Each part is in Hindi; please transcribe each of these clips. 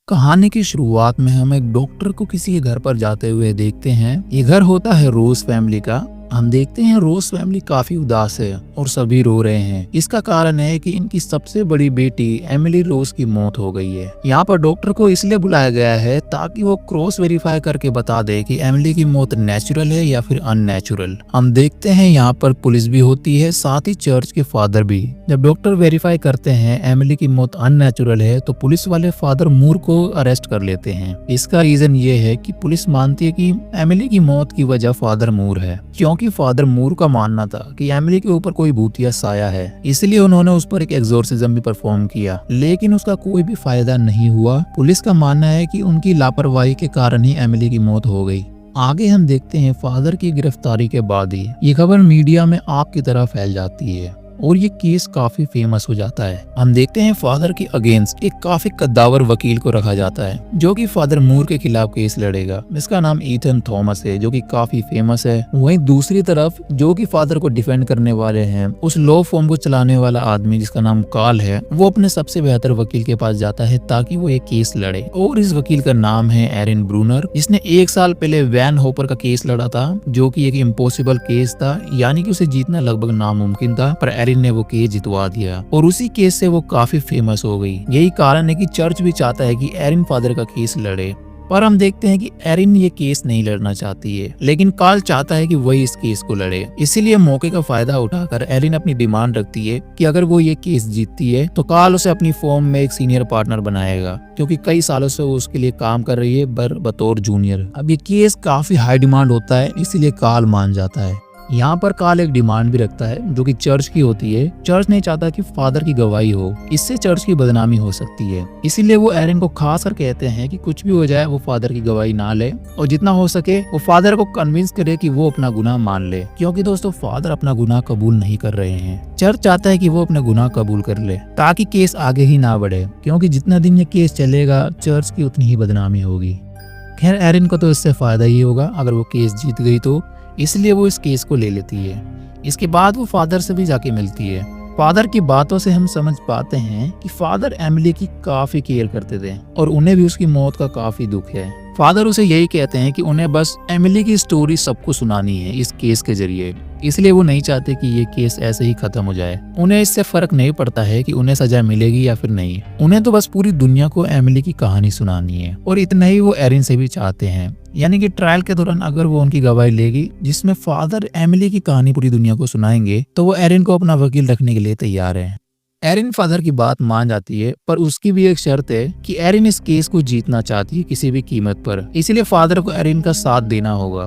कहानी की शुरुआत में हम एक डॉक्टर को किसी के घर पर जाते हुए देखते हैं। ये घर होता है रोज फैमिली का। हम देखते हैं रोज फैमिली काफी उदास है और सभी रो रहे हैं। इसका कारण है कि इनकी सबसे बड़ी बेटी एमिली रोज की मौत हो गई है। यहाँ पर डॉक्टर को इसलिए बुलाया गया है ताकि वो क्रॉस वेरीफाई करके बता दे कि एमिली की मौत नेचुरल है या फिर अननेचुरल। हम देखते हैं यहाँ पर पुलिस भी होती है, साथ ही चर्च के फादर भी। जब डॉक्टर वेरीफाई करते हैं एमिली की मौत अननेचुरल है तो पुलिस वाले फादर मूर को अरेस्ट कर लेते हैं। इसका रीजन ये है कि पुलिस मानती है कि एमिली की मौत की वजह फादर मूर है, क्योंकि फादर मूर का मानना था कि एमिली के ऊपर कोई भूतिया साया है। इसलिए उन्होंने उस पर एक एक्सोर्सिज्म भी परफॉर्म किया, लेकिन उसका कोई भी फायदा नहीं हुआ। पुलिस का मानना है कि उनकी लापरवाही के कारण ही एमिली की मौत हो गई। आगे हम देखते हैं फादर की गिरफ्तारी के बाद ही ये खबर मीडिया में आग की तरह फैल जाती है और ये केस काफी फेमस हो जाता है। हम देखते हैं फादर के अगेंस्ट एक काफी कद्दावर वकील को रखा जाता है जो कि फादर मूर के खिलाफ केस लड़ेगा। इसका नाम ईथन थॉमस है जो कि काफी फेमस है। वहीं दूसरी तरफ जो कि फादर को डिफेंड करने वाले हैं, उस लॉ फॉर्म को चलाने वाला आदमी जिसका नाम कार्ल है, वो अपने सबसे बेहतर वकील के पास जाता है ताकि वो एक केस लड़े। और इस वकील का नाम है एरिन ब्रूनर, जिसने 1 साल पहले वैन होपर का केस लड़ा था जो कि एक इम्पॉसिबल केस था, यानी कि उसे जीतना लगभग नामुमकिन था, पर एरिन ने वो केस जितवा दिया और उसी केस से वो काफी फेमस हो गई। यही कारण है कि चर्च भी चाहता है कि एरिन फादर का केस लड़े, पर हम देखते हैं कि एरिन ये केस नहीं लड़ना चाहती है, लेकिन कार्ल चाहता है कि वही इस केस को लड़े। इसीलिए मौके का फायदा उठाकर एरिन अपनी डिमांड रखती है कि अगर वो ये केस जीतती है तो कार्ल उसे अपनी फर्म में एक सीनियर पार्टनर बनाएगा, क्योंकि कई सालों से वो उसके लिए काम कर रही है बतौर जूनियर। अब ये केस काफी हाई डिमांड होता है, इसीलिए कार्ल मान जाता है। यहाँ पर कार्ल एक डिमांड भी रखता है जो कि चर्च की होती है। चर्च नहीं चाहता कि फादर की गवाही हो, इससे चर्च की बदनामी हो सकती है। इसीलिए वो एरिन को खास कर कहते हैं कि कुछ भी हो जाए वो फादर की गवाही ना ले और जितना हो सके वो फादर को कन्विंस करे कि वो अपना गुनाह मान ले, क्योंकि दोस्तों फादर अपना गुनाह कबूल नहीं कर रहे हैं। चर्च चाहता है कि वो अपना गुनाह कबूल कर ले ताकि केस आगे ही ना बढ़े, क्योंकि जितना दिन ये केस चलेगा चर्च की उतनी ही बदनामी होगी। खैर एरिन को तो इससे फायदा ही होगा अगर वो केस जीत गई तो, इसलिए वो इस केस को ले लेती है। इसके बाद वो फादर से भी जाके मिलती है। फादर की बातों से हम समझ पाते हैं कि फादर एमिली की काफी केयर करते थे और उन्हें भी उसकी मौत का काफी दुख है। फादर उसे यही कहते हैं कि उन्हें बस एमिली की स्टोरी सबको सुनानी है इस केस के जरिए, इसलिए वो नहीं चाहते कि ये केस ऐसे ही खत्म हो जाए। उन्हें इससे फर्क नहीं पड़ता है कि उन्हें सजा मिलेगी या फिर नहीं, उन्हें तो बस पूरी दुनिया को एमिली की कहानी सुनानी है। और इतना ही वो एरिन से भी चाहते हैं, यानी कि ट्रायल के दौरान अगर वो उनकी गवाही लेगी जिसमें फादर एमिली की कहानी पूरी दुनिया को सुनाएंगे तो वो एरिन को अपना वकील रखने के लिए तैयार है। एरिन फादर की बात मान जाती है, पर उसकी भी एक शर्त है कि एरिन इस केस को जीतना चाहती है किसी भी कीमत पर, इसीलिए फादर को एरिन का साथ देना होगा।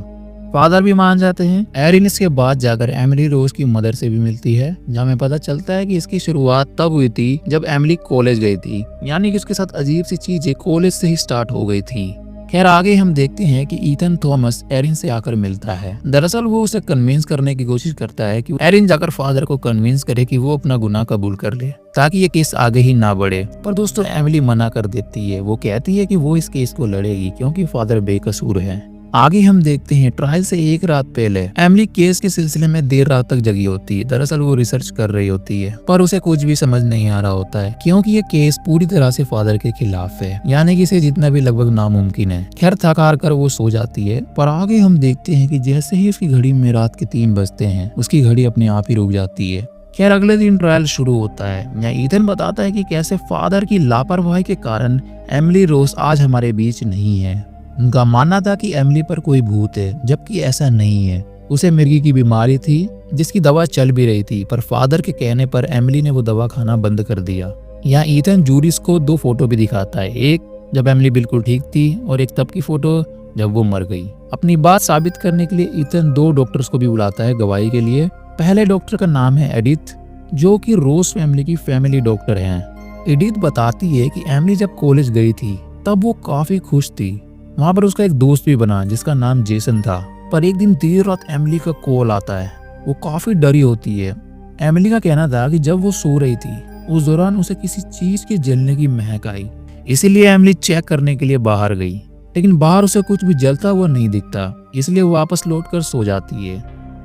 फादर भी मान जाते हैं। एरिन इसके बाद जाकर एमिली रोज की मदर से भी मिलती है, जहाँ हमें पता चलता है कि इसकी शुरुआत तब हुई थी जब एमिली कॉलेज गई थी, यानी कि उसके साथ अजीब सी चीजें कॉलेज से ही स्टार्ट हो गई थी। खैर आगे हम देखते हैं कि ईथन थॉमस एरिन से आकर मिलता है। दरअसल वो उसे कन्विंस करने की कोशिश करता है कि एरिन जाकर फादर को कन्विंस करे कि वो अपना गुनाह कबूल कर ले ताकि ये केस आगे ही ना बढ़े, पर दोस्तों एमिली मना कर देती है। वो कहती है कि वो इस केस को लड़ेगी क्योंकि फादर बेकसूर है। आगे हम देखते हैं ट्रायल से 1 रात पहले एमिली केस के सिलसिले में देर रात तक जगी होती है। दरअसल वो रिसर्च कर रही होती है, पर उसे कुछ भी समझ नहीं आ रहा होता है क्योंकि ये केस पूरी तरह से फादर के खिलाफ है, यानी कि इसे जितना भी लगभग नामुमकिन है। खैर थक हार कर वो सो जाती है, पर आगे हम देखते हैं कि जैसे ही उसकी घड़ी में रात के 3 बजते हैं उसकी घड़ी अपने आप ही रुक जाती है। खैर अगले दिन ट्रायल शुरू होता है। यहाँ ईथन बताता है कि कैसे फादर की लापरवाही के कारण एमिली रोज आज हमारे बीच नहीं है। उनका मानना था कि एमिली पर कोई भूत है, जबकि ऐसा नहीं है। उसे मिर्गी की बीमारी थी जिसकी दवा चल भी रही थी, पर फादर के कहने पर एमिली ने वो दवा खाना बंद कर दिया। यहाँ ईथन जूरिस को 2 फोटो भी दिखाता है, एक जब एमिली बिल्कुल ठीक थी और एक तब की फोटो जब वो मर गई। अपनी बात साबित करने के लिए ईथन 2 डॉक्टर्स को भी बुलाता है गवाही के लिए। पहले डॉक्टर का नाम है एडिथ, जो कि रोज फैमिली की फैमिली डॉक्टर हैं। एडिथ बताती है कि एमिली जब कॉलेज गई थी तब वो काफी खुश थी। वहाँ पर उसका एक दोस्त भी बना जिसका नाम जेसन था, पर एक दिन देर रात एमिली का कॉल आता है। वो काफी डरी होती है। एमिली का कहना था कि जब वो सो रही थी उस दौरान उसे किसी चीज के जलने की महक आई, इसीलिए एमिली चेक करने के लिए बाहर गई, लेकिन बाहर उसे कुछ भी जलता हुआ नहीं दिखता, इसलिए वो वापस लौटकर सो जाती है।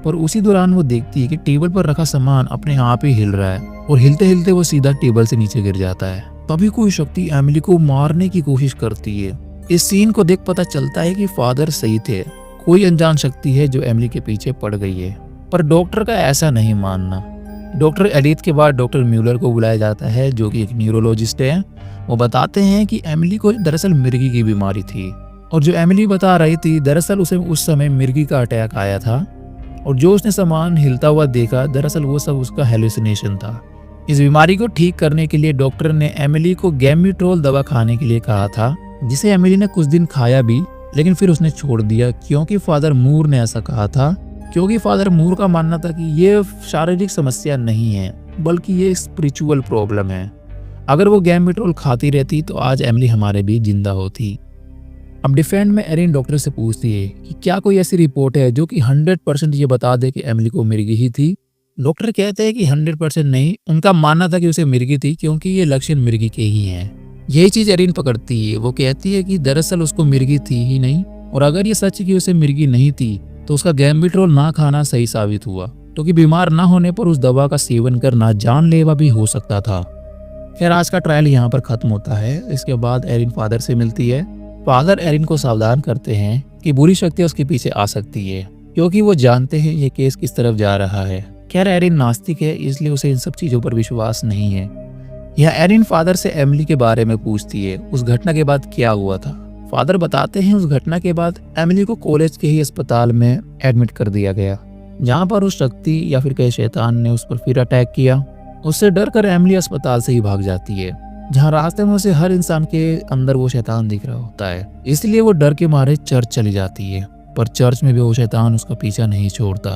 पर उसी दौरान वो देखती है कि टेबल पर रखा सामान अपने आप ही हिल रहा है और हिलते हिलते वो सीधा टेबल से नीचे गिर जाता है। तभी कोई शक्ति एमिली को मारने की कोशिश करती है। इस सीन को देख पता चलता है कि फादर सही थे, कोई अनजान शक्ति है जो एमिली के पीछे पड़ गई है। पर डॉक्टर का ऐसा नहीं मानना। डॉक्टर एडिथ के बाद डॉक्टर म्यूलर को बुलाया जाता है, जो कि एक न्यूरोलॉजिस्ट है। वो बताते हैं कि एमिली को दरअसल मिर्गी की बीमारी थी, और जो एमिली बता रही थी दरअसल उसे उस समय मिर्गी का अटैक आया था, और जो उसने सामान हिलता हुआ देखा दरअसल वो सब उसका हेलुसिनेशन था। इस बीमारी को ठीक करने के लिए डॉक्टर ने एमिली को गैम्बिट्रोल दवा खाने के लिए कहा था, जिसे एमिली ने कुछ दिन खाया भी, लेकिन फिर उसने छोड़ दिया क्योंकि फादर मूर ने ऐसा कहा था। क्योंकि फादर मूर का मानना था कि ये शारीरिक समस्या नहीं है, बल्कि ये स्पिरिचुअल प्रॉब्लम है। अगर वो गैम्बिट्रोल खाती रहती तो आज एमिली हमारे बीच जिंदा होती। अब डिफेंड में एरिन डॉक्टर से पूछती है कि क्या कोई ऐसी रिपोर्ट है जो कि 100% ये बता दे कि एमिली को मिर्गी ही थी। डॉक्टर कहते हैं कि 100% नहीं, उनका मानना था कि उसे मिर्गी थी क्योंकि ये लक्षण मिर्गी के ही हैं। यही चीज एरिन पकड़ती है। वो कहती है कि दरअसल उसको मिर्गी थी ही नहीं, और अगर ये सच है कि उसे मिर्गी नहीं थी तो उसका गैम्बिट्रोल ना खाना सही साबित हुआ, क्योंकि बीमार ना होने पर उस दवा का सेवन करना जानलेवा भी हो सकता था। खैर आज का ट्रायल यहाँ पर खत्म होता है। इसके बाद एरिन फादर से मिलती है। फादर एरिन को सावधान करते हैं कि बुरी शक्तियां उसके पीछे आ सकती है, क्योंकि वो जानते हैं ये केस किस तरफ जा रहा है। खैर एरिन नास्तिक है, इसलिए उसे इन सब चीजों पर विश्वास नहीं है। यह एरिन फादर से एमिली के बारे में पूछती है, उस घटना के बाद क्या हुआ था। फादर बताते हैं उस घटना के बाद एमिली को कॉलेज के ही अस्पताल में एडमिट कर दिया गया, जहाँ पर उस शक्ति या फिर कई शैतान ने उस पर फिर अटैक किया। उससे डर कर एमिली अस्पताल से ही भाग जाती है, जहाँ रास्ते में उसे हर इंसान के अंदर वो शैतान दिख रहा होता है। इसलिए वो डर के मारे चर्च चली जाती है, पर चर्च में भी वो शैतान उसका पीछा नहीं छोड़ता।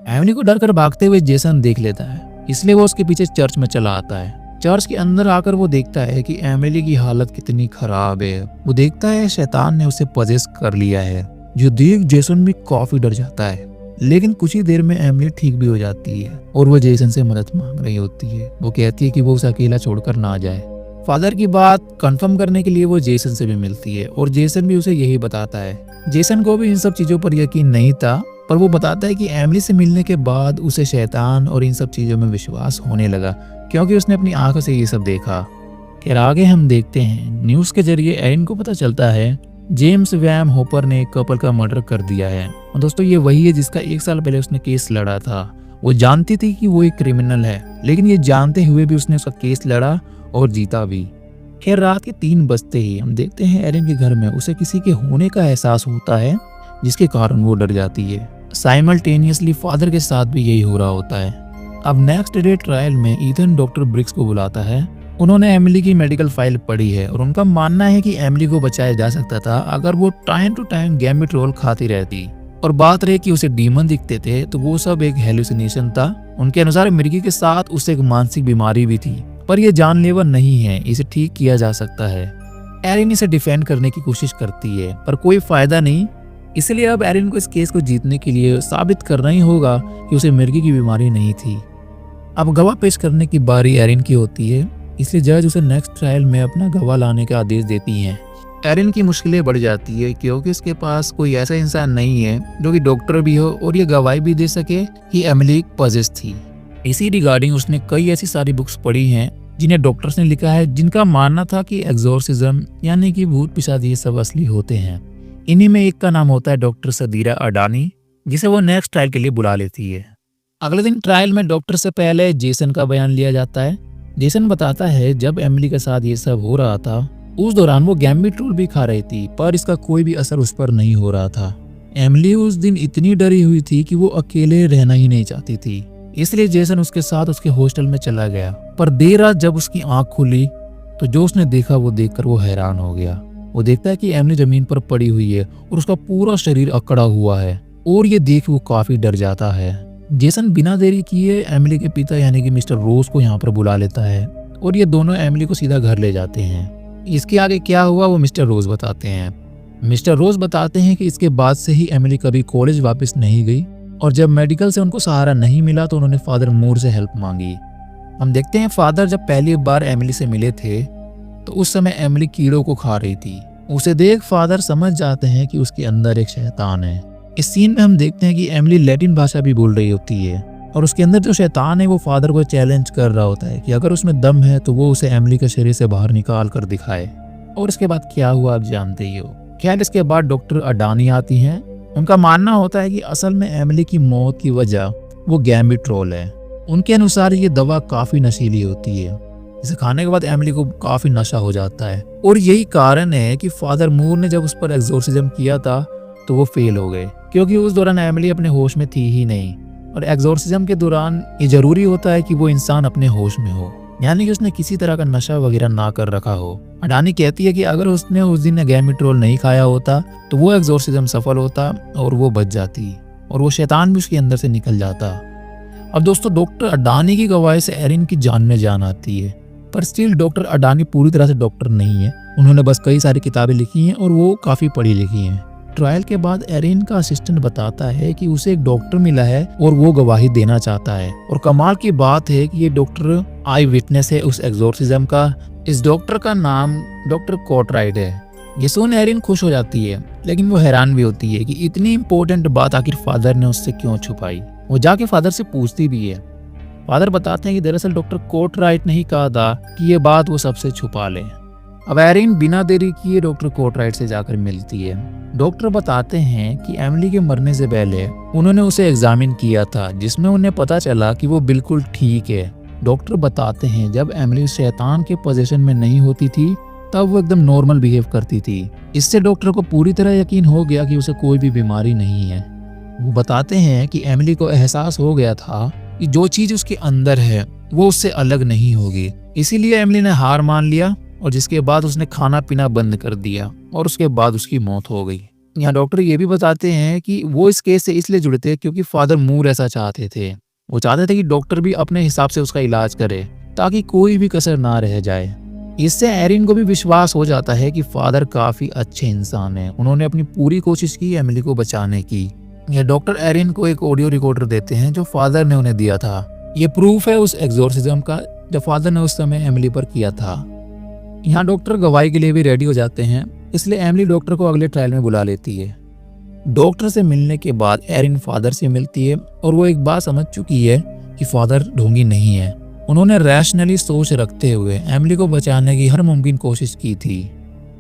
एमिली को डर कर भागते हुए जेसन देख लेता है, इसलिए वो उसके पीछे चर्च में चला आता है। चर्च के अंदर आकर वो देखता है कि एमिली की हालत कितनी खराब है। वो देखता है शैतान ने उसे पजेस कर लिया है, जो देख जेसन भी काफी डर जाता है। लेकिन कुछ ही देर में एमिली ठीक भी हो जाती है और वो जेसन से मदद मांग रही होती है। वो कहती है कि वो उसे अकेला छोड़कर ना जाए। फादर की बात कंफर्म करने के लिए वो जेसन से भी मिलती है, और जेसन भी उसे यही बताता है। जेसन को भी इन सब चीजों पर यकीन नहीं था, पर वो बताता है कि एमिली से मिलने के बाद उसे शैतान और इन सब चीजों में विश्वास होने लगा, क्योंकि उसने अपनी आंखों से ये सब देखा। खैर आगे हम देखते हैं न्यूज के जरिए एरिन को पता चलता है जेम्स वैम होपर ने एक कपल का मर्डर कर दिया है। और दोस्तों ये वही है जिसका 1 साल पहले उसने केस लड़ा था। वो जानती थी कि वो एक क्रिमिनल है, लेकिन ये जानते हुए भी उसने उसका केस लड़ा और जीता भी। खैर रात के 3 बजते ही हम देखते हैं एरिन के घर में उसे किसी के होने का एहसास होता है, जिसके कारण वो डर जाती है। साइमल्टेनियसली फादर के साथ भी यही हो रहा होता है। अब नेक्स्ट डे ट्रायल में ईथन डॉक्टर ब्रिक्स को बुलाता है। उन्होंने एमिली की मेडिकल फाइल पढ़ी है और उनका मानना है कि एमिली को बचाया जा सकता था अगर वो टाइम टू टाइम गैम्बिट्रोल खाती रहती। और बात रही कि उसे डीमन दिखते थे तो वो सब एक हेलुसिनेशन था। उनके अनुसार मिर्गी के साथ उसे एक मानसिक बीमारी भी थी, पर यह जानलेवा नहीं है, इसे ठीक किया जा सकता है। एरिन इसे डिफेंड करने की कोशिश करती है, पर कोई फायदा नहीं। इसलिए अब एरिन को इस केस को जीतने के लिए साबित करना ही होगा कि उसे मिर्गी की बीमारी नहीं थी। अब गवाह पेश करने की बारी एरिन की होती है, इसलिए जज उसे नेक्स्ट ट्रायल में अपना गवाह लाने का आदेश देती हैं। एरिन की मुश्किलें बढ़ जाती है क्योंकि उसके पास कोई ऐसा इंसान नहीं है जो कि डॉक्टर भी हो और ये गवाही भी दे सके कि एमिली पजेस थी। इसी रिगार्डिंग उसने कई ऐसी सारी बुक्स पढ़ी हैं जिन्हें डॉक्टर्स ने लिखा है, जिनका मानना था कि एग्जॉर्सिज्म यानी कि भूत पिशाच ये सब असली होते हैं। इन्हीं में एक का नाम होता है डॉक्टर सदीरा अडानी, जिसे वो नेक्स्ट ट्रायल के लिए बुला लेती है। अगले दिन ट्रायल में डॉक्टर से पहले जेसन का बयान लिया जाता है। जेसन बताता है जब एमिली के साथ ये सब हो रहा था उस दौरान वो गैम्बिट्रोल भी खा रही थी, पर इसका कोई भी असर उस पर नहीं हो रहा था। एमिली उस दिन इतनी डरी हुई थी कि वो अकेले रहना ही नहीं चाहती थी, इसलिए जेसन उसके साथ उसके हॉस्टल में चला गया। पर देर रात जब उसकी आंख खुली तो जो उसने देखा वो देखकर वो हैरान हो गया। वो देखता है कि एमिली जमीन पर पड़ी हुई है और उसका पूरा शरीर अकड़ा हुआ है, और ये देख वो काफी डर जाता है। जेसन बिना देरी किए एमिली के पिता यानी कि मिस्टर रोज को यहाँ पर बुला लेता है और ये दोनों एमिली को सीधा घर ले जाते हैं। इसके आगे क्या हुआ वो मिस्टर रोज बताते हैं। मिस्टर रोज बताते हैं कि इसके बाद से ही एमिली कभी कॉलेज वापस नहीं गई, और जब मेडिकल से उनको सहारा नहीं मिला तो उन्होंने फादर मूर से हेल्प मांगी। हम देखते हैं फादर जब पहली बार एमिली से मिले थे तो उस समय एमिली कीड़ों को खा रही थी। उसे देख फादर समझ जाते हैं कि उसके अंदर एक शैतान है। इस सीन में हम देखते हैं कि एमिली लैटिन भाषा भी बोल रही होती है और उसके अंदर जो शैतान है वो फादर को चैलेंज कर रहा होता है कि अगर उसमें दम है तो वो उसे एमिली के शरीर से बाहर निकाल कर दिखाए। और इसके बाद क्या हुआ आप जानते ही हो। खैर इसके बाद डॉक्टर अडानी आती हैं। उनका मानना होता है कि असल में एमिली की मौत की वजह वो गैम्बिट्रोल है। उनके अनुसार ये दवा काफी नशीली होती है, इसे खाने के बाद एमिली को काफी नशा हो जाता है। और यही कारण है कि फादर मूर ने जब उस पर एग्जोर्सिज्म किया था तो वो फेल हो गए, क्योंकि उस दौरान एमिली अपने होश में थी ही नहीं। और एग्जोर्सिज्म के दौरान ये जरूरी होता है कि वो इंसान अपने होश में हो, यानी कि उसने किसी तरह का नशा वगैरह ना कर रखा हो। अडानी कहती है कि अगर उसने उस दिन गैम्बिट्रोल नहीं खाया होता तो वो एग्जोर्सिज्म सफल होता और वो बच जाती और वो शैतान भी उसके अंदर से निकल जाता। अब दोस्तों डॉक्टर अडानी की गवाही से एरिन की जान में जान आती है, पर स्टिल डॉक्टर अडानी पूरी तरह से डॉक्टर नहीं है। उन्होंने बस कई सारी किताबें लिखी हैं और वो काफी पढ़ी लिखी हैं। ट्रायल के बाद एरिन का असिस्टेंट बताता है कि उसे एक डॉक्टर मिला है और वो गवाही देना चाहता है। और कमाल की बात है कि ये डॉक्टर आई विटनेस है उस एग्जोर्सिज्म का। इस डॉक्टर का नाम डॉक्टर कोर्टराइट है। ये सुन एरिन खुश हो जाती है, लेकिन वो हैरान भी होती है कि इतनी इंपॉर्टेंट बात आखिर फादर ने उससे क्यों छुपाई। वो जाके फादर से पूछती भी है। फादर बताते हैं कि दरअसल डॉक्टर कोर्टराइट ने ही कहा था कि ये बात वो सबसे छुपा ले। अब एरिन बिना देरी किए डॉक्टर कोर्टराइट से जाकर मिलती है। डॉक्टर बताते हैं कि एमिली के मरने से पहले उन्होंने उसे एग्जामिन किया था, जिसमें उन्हें पता चला कि वो बिल्कुल ठीक है। डॉक्टर बताते हैं जब एमिली शैतान के पोजीशन में नहीं होती थी तब वो एकदम नॉर्मल बिहेव करती थी। इससे डॉक्टर को पूरी तरह यकीन हो गया कि उसे कोई भी बीमारी नहीं है। वो बताते हैं कि एमिली को एहसास हो गया था कि जो चीज उसके अंदर है वो उससे अलग नहीं होगी, इसीलिए एमिली ने हार मान लिया और जिसके बाद उसने खाना पीना बंद कर दिया और उसके बाद उसकी मौत हो गई। यहाँ डॉक्टर ये भी बताते हैं कि वो इस केस से इसलिए जुड़े थे क्योंकि फादर मूर ऐसा चाहते थे। वो चाहते थे कि डॉक्टर भी अपने हिसाब से उसका इलाज करे ताकि कोई भी कसर ना रह जाए। इससे एरिन को भी विश्वास हो जाता है कि फादर काफी अच्छे इंसान हैं। उन्होंने अपनी पूरी कोशिश की एमिली को बचाने की। ये डॉक्टर एरिन को एक ऑडियो रिकॉर्डर देते हैं जो फादर ने उन्हें दिया था। ये प्रूफ है उस एग्जोर्सिज्म का जो फादर ने उस समय एमिली पर किया था। यहाँ डॉक्टर गवाही के लिए भी रेडी हो जाते हैं, इसलिए एमिली डॉक्टर को अगले ट्रायल में बुला लेती है। डॉक्टर से मिलने के बाद एरिन फादर से मिलती है और वो एक बात समझ चुकी है कि फादर ढोंगी नहीं है। उन्होंने रैशनली सोच रखते हुए एमिली को बचाने की हर मुमकिन कोशिश की थी।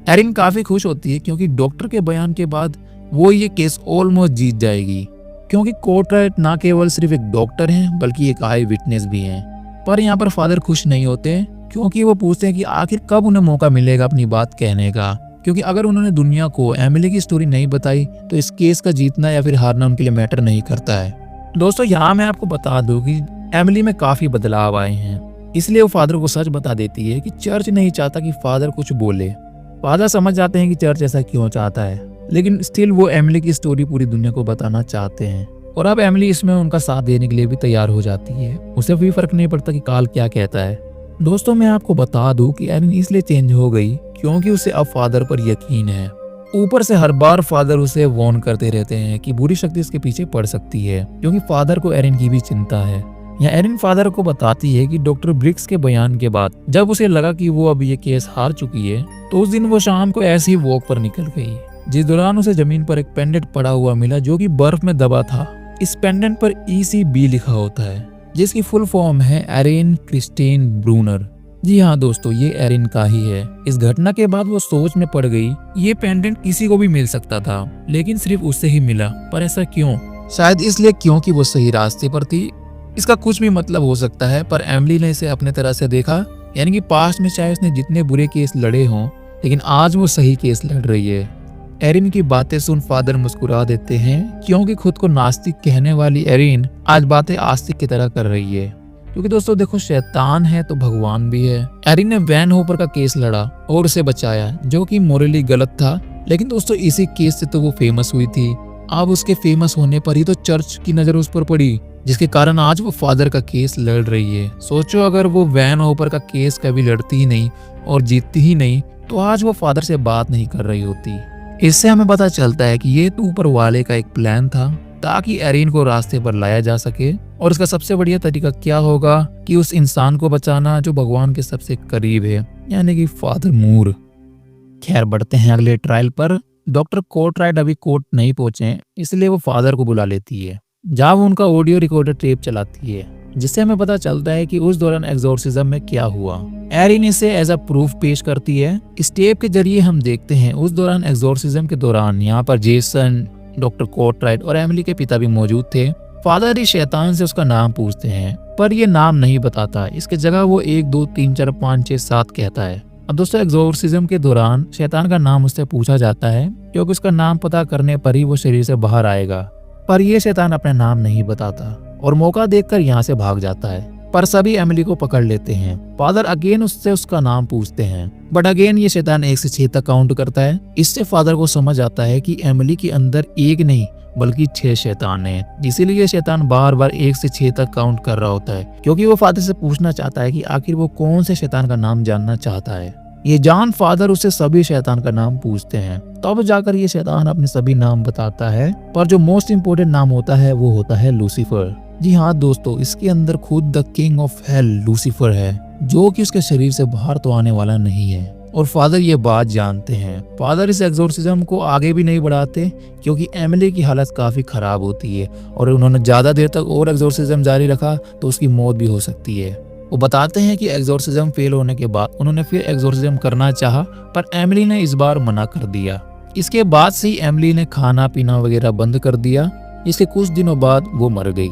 एरिन काफी खुश होती है क्योंकि डॉक्टर के बयान के बाद वो ये केस ऑलमोस्ट जीत जाएगी, क्योंकि कोर्टराइट ना केवल सिर्फ एक डॉक्टर हैं बल्कि एक आई विटनेस भी हैं। पर यहाँ पर फादर खुश नहीं होते क्योंकि वो पूछते हैं कि आखिर कब उन्हें मौका मिलेगा अपनी बात कहने का, क्योंकि अगर उन्होंने दुनिया को एमिली की स्टोरी नहीं बताई तो इस केस का जीतना या फिर हारना उनके लिए मैटर नहीं करता है। दोस्तों यहाँ मैं आपको बता दूं कि एमिली में काफी बदलाव आए हैं, इसलिए वो फादर को सच बता देती है कि चर्च नहीं चाहता कि फादर कुछ बोले। फादर समझ जाते हैं कि चर्च ऐसा क्यों चाहता है, लेकिन स्टिल वो एमिली की स्टोरी पूरी दुनिया को बताना चाहते हैं। और अब एमिली इसमें उनका साथ देने के लिए भी तैयार हो जाती है। उसे भी फर्क नहीं पड़ता कि काल क्या कहता है। दोस्तों मैं आपको बता दूं कि एरिन इसलिए चेंज हो गई क्योंकि उसे अब फादर पर यकीन है। ऊपर से हर बार फादर उसे वार्न करते रहते हैं कि बुरी शक्ति इसके पीछे पड़ सकती है, क्योंकि फादर को एरिन की भी चिंता है। यहाँ एरिन फादर को बताती है कि डॉक्टर ब्रिक्स के बयान के बाद जब उसे लगा कि वो अब ये केस हार चुकी है तो उस दिन वो शाम को ऐसे ही वॉक पर निकल गई, जिस दौरान उसे जमीन पर एक पेंडेंट पड़ा हुआ मिला जो कि बर्फ में दबा था। इस पेंडेंट पर ECB लिखा होता है, जिसकी फुल फॉर्म है एरिन क्रिस्टीन ब्रूनर। जी हाँ दोस्तों, ये एरिन का ही है। इस घटना के बाद वो सोच में पड़ गई। ये पेंडेंट किसी को भी मिल सकता था, लेकिन सिर्फ उससे ही मिला। पर ऐसा क्यों? शायद इसलिए क्योंकि वो सही रास्ते पर थी। इसका कुछ भी मतलब हो सकता है, पर एमिली ने इसे अपने तरह से देखा, यानी कि पास्ट में चाहे उसने जितने बुरे केस लड़े हों, लेकिन आज वो सही केस लड़ रही है। एरिन की बातें सुन फादर मुस्कुरा देते हैं, क्योंकि खुद को नास्तिक कहने वाली एरिन आज बातें आस्तिक की तरह कर रही है। क्योंकि दोस्तों देखो, शैतान है तो भगवान भी है। एरिन ने वैन होपर का केस लड़ा और उसे बचाया, जो कि मोरली गलत था, लेकिन दोस्तों इसी केस से तो वो फेमस हुई थी। अब उसके फेमस होने पर ही तो चर्च की नजर उस पर पड़ी, जिसके कारण आज वो फादर का केस लड़ रही है। सोचो अगर वो वैन होपर का केस कभी लड़ती ही नहीं और जीतती ही नहीं तो आज वो फादर से बात नहीं कर रही होती। इससे हमें पता चलता है कि ये तो ऊपर वाले का एक प्लान था ताकि एरिन को रास्ते पर लाया जा सके। और इसका सबसे बढ़िया तरीका क्या होगा कि उस इंसान को बचाना जो भगवान के सबसे करीब है, यानी कि फादर मूर। खैर बढ़ते हैं अगले ट्रायल पर। डॉक्टर कोर्टराइट अभी कोर्ट नहीं पहुंचे, इसलिए वो फादर को बुला लेती है। जहाँ वो उनका ऑडियो रिकॉर्डर टेप चलाती है, जिससे हमें पता चलता है कि उस दौरान एग्जॉर्सिज्म में क्या हुआ। एरिन इसे एज अ प्रूफ पेश करती है। इस टेप के जरिए हम देखते हैं उस दौरान एग्जॉर्सिज्म के दौरान यहाँ पर जेसन, डॉक्टर कोर्टराइट और एमिली के पिता भी मौजूद थे। फादर इस शैतान से उसका नाम पूछते हैं, पर ये नाम नहीं बताता। इसके जगह वो 1 2 3 4 5 6 7 कहता है। अब दोस्तों, एग्जॉर्सिज्म के दौरान शैतान का नाम उससे पूछा जाता है, क्योंकि उसका नाम पता करने पर ही वो शरीर से बाहर आएगा। पर ये शैतान अपना नाम नहीं बताता और मौका देखकर यहाँ से भाग जाता है। पर सभी एमिली को पकड़ लेते हैं। फादर अगेन उससे उसका नाम पूछते हैं, बट अगेन ये शैतान 1 से 6 तक काउंट करता है। इससे फादर को समझ आता है कि एमिली के अंदर एक नहीं बल्कि 6 शैतान हैं। इसीलिए शैतान बार बार 1 से 6 तक काउंट कर रहा होता है, क्योंकि वो फादर से पूछना चाहता है कि आखिर वो कौन से शैतान का नाम जानना चाहता है। ये जान फादर उससे सभी शैतान का नाम पूछते हैं, तब जाकर ये शैतान अपने सभी नाम बताता है। पर जो मोस्ट इम्पोर्टेंट नाम होता है वो होता है लूसीफर। जी हाँ दोस्तों, इसके अंदर खुद the king of hell Lucifer है, जो कि उसके शरीर से बाहर तो आने वाला नहीं है। और फादर ये बात जानते हैं। फादर इस एग्जॉर्सिज्म को आगे भी नहीं बढ़ाते, क्योंकि एमिली की हालत काफी खराब होती है और उन्होंने ज्यादा देर तक और एग्जॉर्सिज्म जारी रखा तो उसकी मौत भी हो सकती है। वो बताते हैं कि एग्जॉर्सिज्म फेल होने के बाद उन्होंने फिर एग्जॉर्सिज्म करना चाहा, पर एमिली ने इस बार मना कर दिया। इसके बाद से ही एमिली ने खाना पीना वगैरह बंद कर दिया। इसके कुछ दिनों बाद वो मर गई।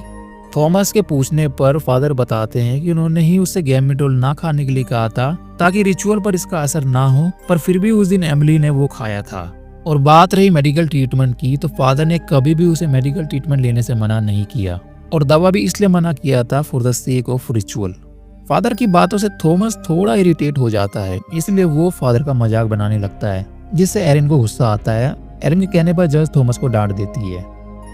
थॉमस के पूछने पर फादर बताते हैं कि उन्होंने ही उससे गैमेटोल ना खाने के लिए कहा था, ताकि रिचुअल पर इसका असर ना हो, पर फिर भी उस दिन एमिली ने वो खाया था। और बात रही मेडिकल ट्रीटमेंट की, तो फादर ने कभी भी उसे मेडिकल ट्रीटमेंट लेने से मना नहीं किया, और दवा भी इसलिए मना किया था for the sake of ritual. Father की बातों से थॉमस थोड़ा इरिटेट हो जाता है, इसलिए वो फादर का मजाक बनाने लगता है, जिससे एरिन को गुस्सा आता है। एरिन के कहने पर जज थॉमस को डांट देती है।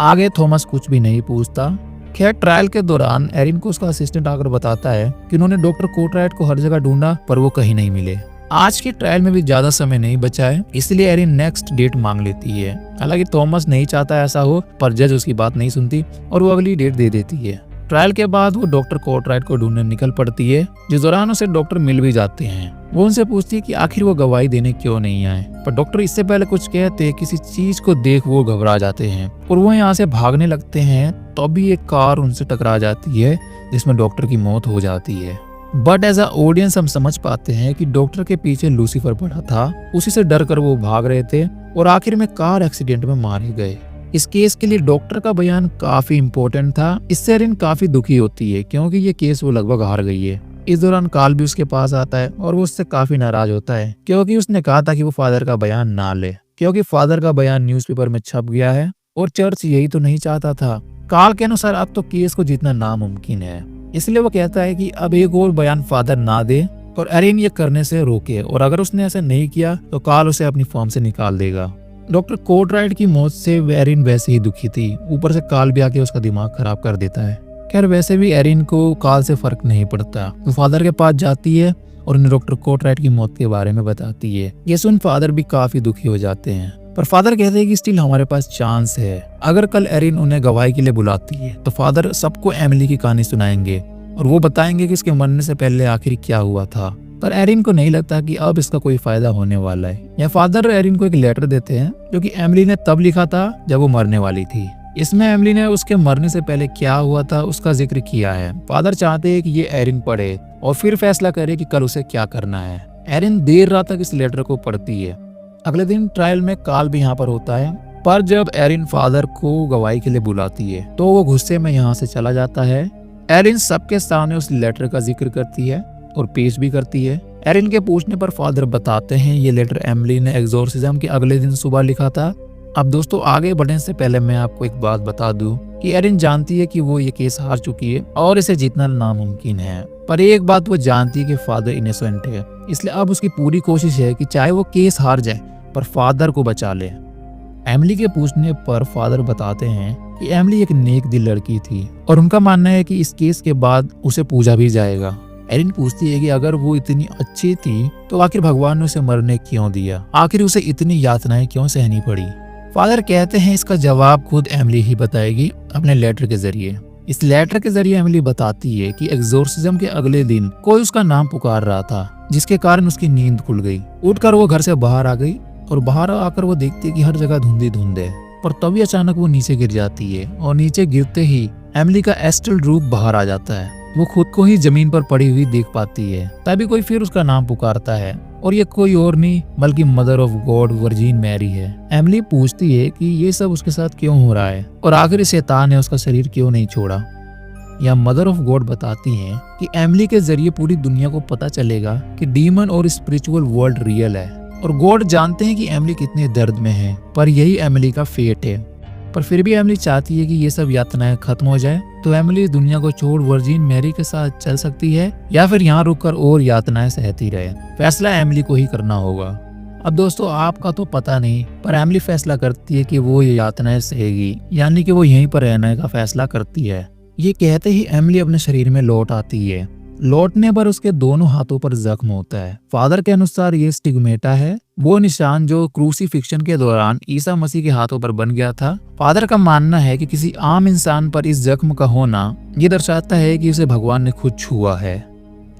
आगे थॉमस कुछ भी नहीं पूछता। खैर, ट्रायल के दौरान एरिन को उसका असिस्टेंट आकर बताता है कि उन्होंने डॉक्टर कोर्टराइट को हर जगह ढूंढा, पर वो कहीं नहीं मिले। आज की ट्रायल में भी ज्यादा समय नहीं बचा है, इसलिए एरिन नेक्स्ट डेट मांग लेती है। हालांकि थॉमस नहीं चाहता ऐसा हो, पर जज उसकी बात नहीं सुनती और वो अगली डेट दे देती है। ट्रायल के बाद वो डॉक्टर कोर्टराइट को ढूंढने निकल पड़ती है, जिस दौरान उसे डॉक्टर मिल भी जाते हैं। वो उनसे पूछती है कि आखिर वो गवाही देने क्यों नहीं आए, पर डॉक्टर इससे पहले कुछ कहते किसी चीज को देख वो घबरा जाते हैं और वो यहाँ से भागने लगते हैं। तो अभी एक कार उनसे टकरा जाती है, जिसमें डॉक्टर की मौत हो जाती है। बट एज अ ऑडियंस हम समझ पाते हैं कि डॉक्टर के पीछे लूसीफर पड़ा था, उसी से डर कर वो भाग रहे थे और आखिर में कार एक्सीडेंट में मारे गए। इस केस के लिए डॉक्टर का बयान काफी इम्पोर्टेंट था। इससे एरिन काफी दुखी होती है, क्योंकि ये केस वो लगभग हार गई है। इस दौरान कार्ल भी उसके पास आता है और वो उससे काफी नाराज होता है, क्योंकि उसने कहा था कि वो फादर का बयान ना ले, क्योंकि फादर का बयान न्यूज़पेपर में छप गया है और चर्च यही तो नहीं चाहता था। कार्ल के अनुसार अब तो केस को जीतना नामुमकिन है, इसलिए वो कहता है कि अब एक और बयान फादर ना दे और एरिन ये करने से रोके, और अगर उसने ऐसा नहीं किया तो कार्ल उसे अपनी फॉर्म से निकाल देगा। डॉक्टर कोर्टराइट की मौत से एरिन वैसे ही दुखी थी, ऊपर से कार्ल भी आके उसका दिमाग खराब कर देता है। खैर, वैसे भी एरिन को कार्ल से फर्क नहीं पड़ता। वो फादर के पास जाती है और उन्हें डॉक्टर कोर्टराइट की मौत के बारे में बताती है। ये सुन फादर भी काफी दुखी हो जाते हैं, पर फादर कहते हैं कि स्टिल हमारे पास चांस है। अगर कल एरिन उन्हें गवाही के लिए बुलाती है तो फादर सबको एमिली की कहानी सुनाएंगे और वो बताएंगे कि इसके मरने से पहले आखिर क्या हुआ था। पर एरिन को नहीं लगता कि अब इसका कोई फायदा होने वाला है। या फादर एरिन को एक लेटर देते हैं, जो कि एमिली ने तब लिखा था जब वो मरने वाली थी। इसमें एमिली ने उसके मरने से पहले क्या हुआ था उसका जिक्र किया है। फादर चाहते हैं कि ये एरिन पढ़े और फिर फैसला करे कि कल उसे क्या करना है। एरिन देर रात तक इस लेटर को पढ़ती है। अगले दिन ट्रायल में कार्ल भी यहाँ पर होता है, पर जब एरिन फादर को गवाही के लिए बुलाती है तो वो गुस्से में यहाँ से चला जाता है। एरिन सबके सामने उस लेटर का जिक्र करती है और पेश भी करती है। एरिन के पूछने पर फादर बताते हैं ये लेटर एमिली ने एग्जॉर्सिज्म के अगले दिन सुबह लिखा था। अब दोस्तों, आगे बढ़ने से पहले मैं आपको एक बात बता दूं कि एरिन जानती है कि वो ये केस हार चुकी है और इसे जीतना नामुमकिन है, पर एक बात वो जानती है कि फादर इनोसेंट है। इसलिए अब उसकी पूरी कोशिश है कि चाहे वो केस हार जाए पर फादर को बचा ले। एमिली के पूछने पर फादर बताते हैं कि एमिली एक नेक दिल लड़की थी और उनका मानना है कि इस केस के बाद उसे पूजा भी जाएगा। एरिन पूछती है कि अगर वो इतनी अच्छी थी तो आखिर भगवान ने उसे मरने क्यों दिया, आखिर उसे इतनी यातनाएं क्यों सहनी पड़ी। फादर कहते हैं इसका जवाब खुद एमिली ही बताएगी अपने लेटर के जरिए। इस लेटर के जरिए एमिली बताती है कि एग्जॉर्सिज्म के अगले दिन कोई उसका नाम पुकार रहा था, जिसके कारण उसकी नींद खुल गई। उठकर वो घर से बाहर आ गई और बाहर आकर वो देखती है कि हर जगह धुंधी धुंध है। पर तभी अचानक वो नीचे गिर जाती है और नीचे गिरते ही एमिली का एस्ट्रल रूप बाहर आ जाता है। वो खुद को ही जमीन पर पड़ी हुई देख पाती है। तभी कोई फिर उसका नाम पुकारता है और ये कोई और नहीं बल्कि mother of God Virgin Mary है। एमिली पूछती है कि ये सब उसके साथ क्यों हो रहा है और आखिर शैतान ने उसका शरीर क्यों नहीं छोड़ा। या मदर ऑफ गॉड बताती हैं कि एमिली के जरिए पूरी दुनिया को पता चलेगा कि डीमन और स्पिरिचुअल वर्ल्ड रियल है और गॉड जानते हैं कि एमिली कितने दर्द में है, पर यही एमिली का फेट है। पर फिर भी एमिली चाहती है कि ये सब यातनाएं खत्म हो जाए, तो एमिली इस दुनिया को छोड़ वर्जिन मैरी के साथ चल सकती है या फिर यहाँ रुककर और यातनाएं सहती रहे। फैसला एमिली को ही करना होगा। अब दोस्तों आपका तो पता नहीं, पर एमिली फैसला करती है कि वो ये यातनाएं सहेगी, यानी कि वो यहीं पर रहने का फैसला करती है। ये कहते ही एमिली अपने शरीर में लौट आती है। लौटने पर उसके दोनों हाथों पर जख्म होता है। फादर के अनुसार ये स्टिग्मेटा है, वो निशान जो क्रूसीफिक्शन के दौरान ईसा मसीह के हाथों पर बन गया था। फादर का मानना है कि किसी आम इंसान पर इस जख्म का होना ये दर्शाता है कि उसे भगवान ने खुद छुआ है।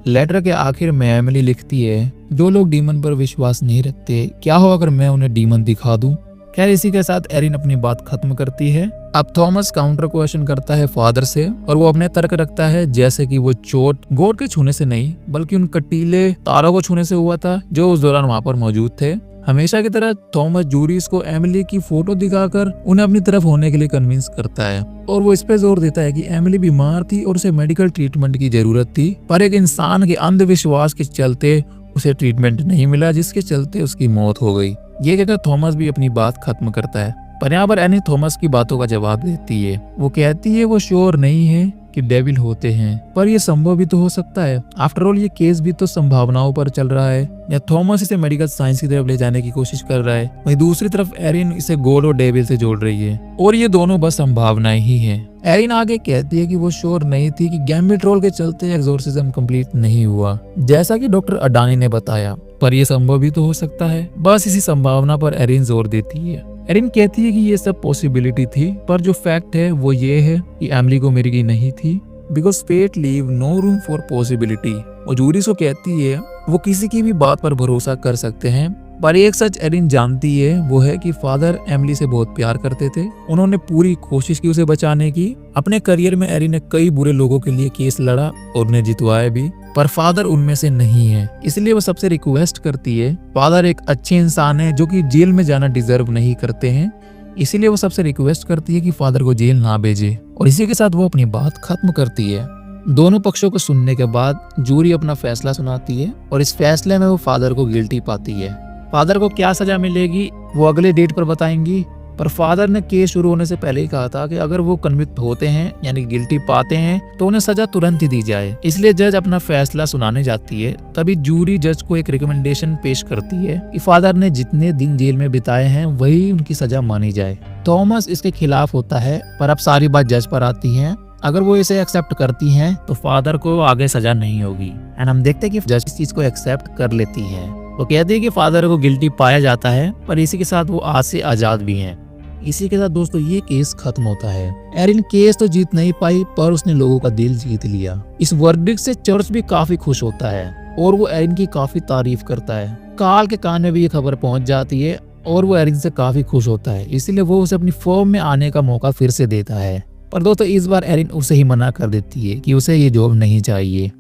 लेटर के आखिर में एमिली लिखती है, जो लोग डीमन पर विश्वास नहीं रखते, क्या हो अगर मैं उन्हें डीमन दिखा दूं। खैर इसी के साथ एरिन अपनी बात खत्म करती है। अब थॉमस काउंटर क्वेश्चन करता है फादर से और वो अपने तर्क रखता है, जैसे कि वो चोट गॉड के छूने से नहीं बल्कि उन कटीले तारों को छूने से हुआ था जो उस दौरान वहां पर मौजूद थे। हमेशा की तरह थॉमस जूरिस को एमिली की फोटो दिखाकर उन्हें अपनी तरफ होने के लिए कन्विंस करता है और वो इस पे जोर देता है कि एमिली बीमार थी और उसे मेडिकल ट्रीटमेंट की जरूरत थी, पर एक इंसान के अंधविश्वास के चलते उसे ट्रीटमेंट नहीं मिला, जिसके चलते उसकी मौत हो गई। ये कहकर थॉमस भी अपनी बात खत्म करता है, पर यहाँ पर एनी थॉमस की बातों का जवाब देती है। वो कहती है वो श्योर नहीं है कि डेविल होते हैं, पर ये संभव भी तो हो सकता है। आफ्टर ऑल ये केस भी तो संभावनाओं पर चल रहा है। या थॉमस इसे मेडिकल साइंस की तरफ ले जाने की कोशिश कर रहा है, वहीं दूसरी तरफ एरिन इसे गॉड और डेविल से जोड़ रही है, और ये दोनों बस संभावनाएं ही हैं। एरिन आगे कहती है कि वो श्योर नहीं थी कि गैम्बिट रोल के चलते एक्सोर्सिज्म कंप्लीट नहीं हुआ, जैसा कि डॉक्टर अडानी ने बताया, पर यह संभव भी तो हो सकता है। बस इसी संभावना पर एरिन जोर देती है। एरिन कहती है कि ये सब पॉसिबिलिटी थी, पर जो फैक्ट है वो ये है कि एमिली को मेरी नहीं थी, because fate leave no room for possibility. वो जूरिस को कहती है वो किसी की भी बात पर भरोसा कर सकते हैं, पर एक सच एरिन जानती है, वो है कि फादर एमिली से बहुत प्यार करते थे। उन्होंने पूरी कोशिश की उसे बचाने की। अपने करियर में एरिन ने कई बुरे लोगों के लिए केस लड़ा और उन्हें जितवाया भी, पर फादर उनमें से नहीं है। इसलिए वो सबसे रिक्वेस्ट करती है, फादर एक अच्छे इंसान है जो कि जेल में जाना डिजर्व नहीं करते हैं, इसीलिए वो सबसे रिक्वेस्ट करती है कि फादर को जेल ना भेजे। और इसी के साथ वो अपनी बात खत्म करती है। दोनों पक्षों को सुनने के बाद जूरी अपना फैसला सुनाती है और इस फैसले में वो फादर को गिल्टी पाती है। फादर को क्या सजा मिलेगी वो अगले डेट पर बताएंगी, पर फादर ने केस शुरू होने से पहले ही कहा था कि अगर वो कन्विक्ट होते हैं यानी गिल्टी पाते हैं तो उन्हें सजा तुरंत ही दी जाए। इसलिए जज अपना फैसला सुनाने जाती है। तभी जूरी जज को एक रिकमेंडेशन पेश करती है कि फादर ने जितने दिन जेल में बिताए हैं वही उनकी सजा मानी जाए। थॉमस इसके खिलाफ होता है, पर अब सारी बात जज पर आती है। अगर वो इसे एक्सेप्ट करती हैं तो फादर को आगे सजा नहीं होगी। एंड हम देखते हैं कि जज इस चीज को एक्सेप्ट कर लेती है। वो कहती है कि फादर को गिल्टी पाया जाता है, पर इसी के साथ वो आज से आजाद भी हैं। इसी के साथ दोस्तों ये केस खत्म होता है। एरिन केस तो जीत नहीं पाई, पर उसने लोगों का दिल जीत लिया। इस वर्डिक्ट से चर्च भी काफी खुश होता है और वो एरिन की काफी तारीफ करता है। काल के कान में भी ये खबर पहुंच जाती है और वो एरिन से काफी खुश होता है, इसलिए वो उसे अपनी फर्म में आने का मौका फिर से देता है। पर दोस्तों इस बार एरिन उसे ही मना कर देती है कि उसे ये जॉब नहीं चाहिए।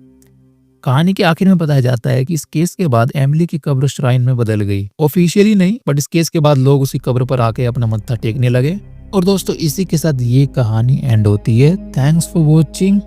कहानी के आखिर में बताया जाता है कि इस केस के बाद एमिली की कब्र श्राइन में बदल गई। ऑफिशियली नहीं, बट इस केस के बाद लोग उसी कब्र पर आके अपना मत्था टेकने लगे। और दोस्तों इसी के साथ ये कहानी एंड होती है। Thanks for watching.